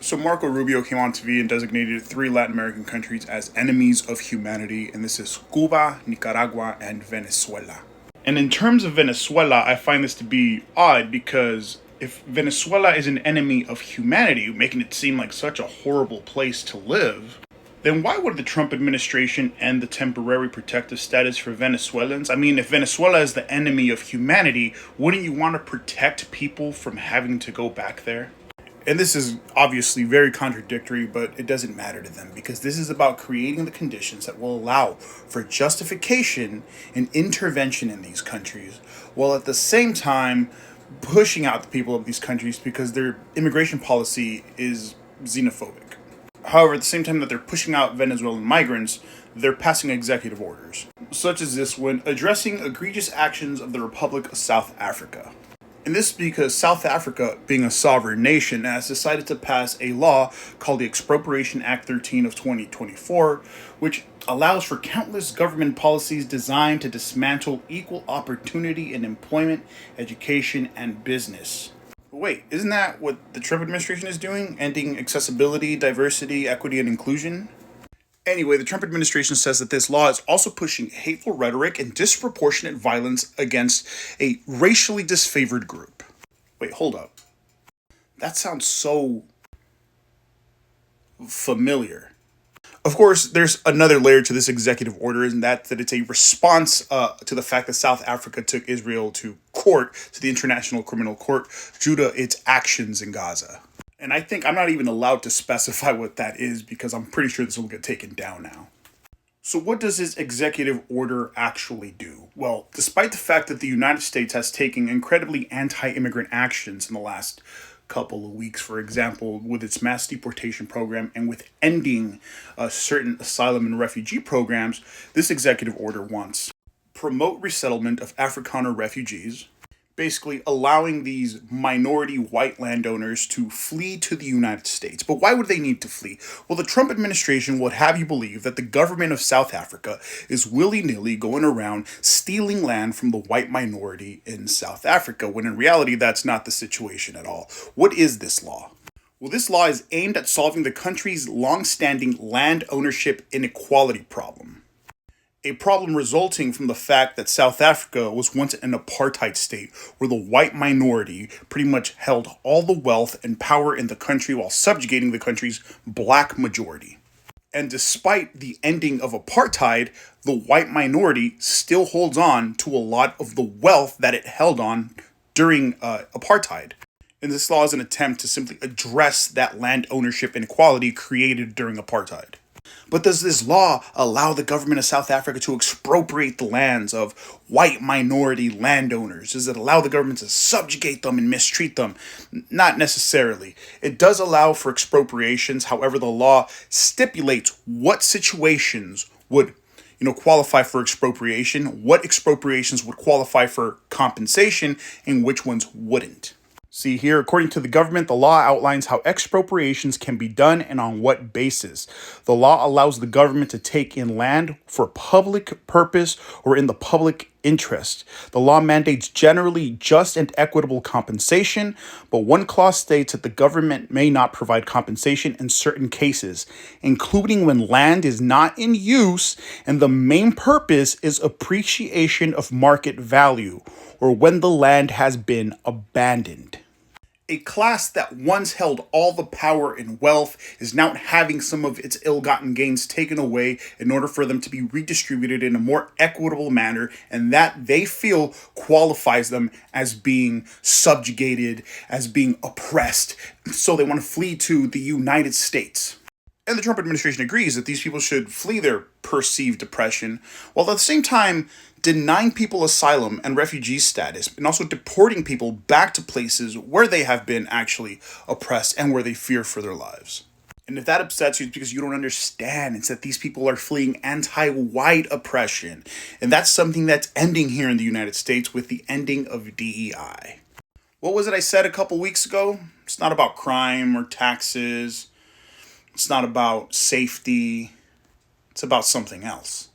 So Marco Rubio came on TV and designated three Latin American countries as enemies of humanity, and this is Cuba, Nicaragua, and Venezuela. And in terms of Venezuela, I find this to be odd because if Venezuela is an enemy of humanity, making it seem like such a horrible place to live, then why would the Trump administration end the temporary protective status for Venezuelans? I mean, if Venezuela is the enemy of humanity, wouldn't you want to protect people from having to go back there? And this is obviously very contradictory, but it doesn't matter to them because this is about creating the conditions that will allow for justification and intervention in these countries, while at the same time pushing out the people of these countries because their immigration policy is xenophobic. However, at the same time that they're pushing out Venezuelan migrants, they're passing executive orders, such as this one, addressing egregious actions of the Republic of South Africa. And this is because South Africa, being a sovereign nation, has decided to pass a law called the Expropriation Act 13 of 2024, which allows for countless government policies designed to dismantle equal opportunity in employment, education, and business. But wait, isn't that what the Trump administration is doing? Ending accessibility, diversity, equity, and inclusion? Anyway, the Trump administration says that this law is also pushing hateful rhetoric and disproportionate violence against a racially disfavored group. Wait, hold up. That sounds so familiar. Of course, there's another layer to this executive order, and that it's a response to the fact that South Africa took Israel to court, to the International Criminal Court, due to its actions in Gaza. And I think I'm not even allowed to specify what that is because I'm pretty sure this will get taken down now. So what does this executive order actually do? Well, despite the fact that the United States has taken incredibly anti-immigrant actions in the last couple of weeks, for example, with its mass deportation program and with ending certain asylum and refugee programs, this executive order wants promote resettlement of Afrikaner refugees, basically allowing these minority white landowners to flee to the United States. But why would they need to flee? Well, the Trump administration would have you believe that the government of South Africa is willy-nilly going around stealing land from the white minority in South Africa, when in reality, that's not the situation at all. What is this law? Well, this law is aimed at solving the country's long-standing land ownership inequality problem. A problem resulting from the fact that South Africa was once an apartheid state where the white minority pretty much held all the wealth and power in the country while subjugating the country's black majority. And despite the ending of apartheid, the white minority still holds on to a lot of the wealth that it held on during apartheid. And this law is an attempt to simply address that land ownership inequality created during apartheid. But does this law allow the government of South Africa to expropriate the lands of white minority landowners? Does it allow the government to subjugate them and mistreat them? Not necessarily. It does allow for expropriations. However, the law stipulates what situations would qualify for expropriation, what expropriations would qualify for compensation, and which ones wouldn't. See here, according to the government, the law outlines how expropriations can be done and on what basis. The law allows the government to take in land for public purpose or in the public interest. The law mandates generally just and equitable compensation, but one clause states that the government may not provide compensation in certain cases, including when land is not in use and the main purpose is appreciation of market value, or when the land has been abandoned. A class that once held all the power and wealth is now having some of its ill-gotten gains taken away in order for them to be redistributed in a more equitable manner, and that they feel qualifies them as being subjugated, as being oppressed. So they want to flee to the United States. And the Trump administration agrees that these people should flee their perceived oppression, while at the same time denying people asylum and refugee status, and also deporting people back to places where they have been actually oppressed and where they fear for their lives. And if that upsets you, it's because you don't understand. It's that these people are fleeing anti-white oppression. And that's something that's ending here in the United States with the ending of DEI. What was it I said a couple weeks ago? It's not about crime or taxes. It's not about safety. It's about something else.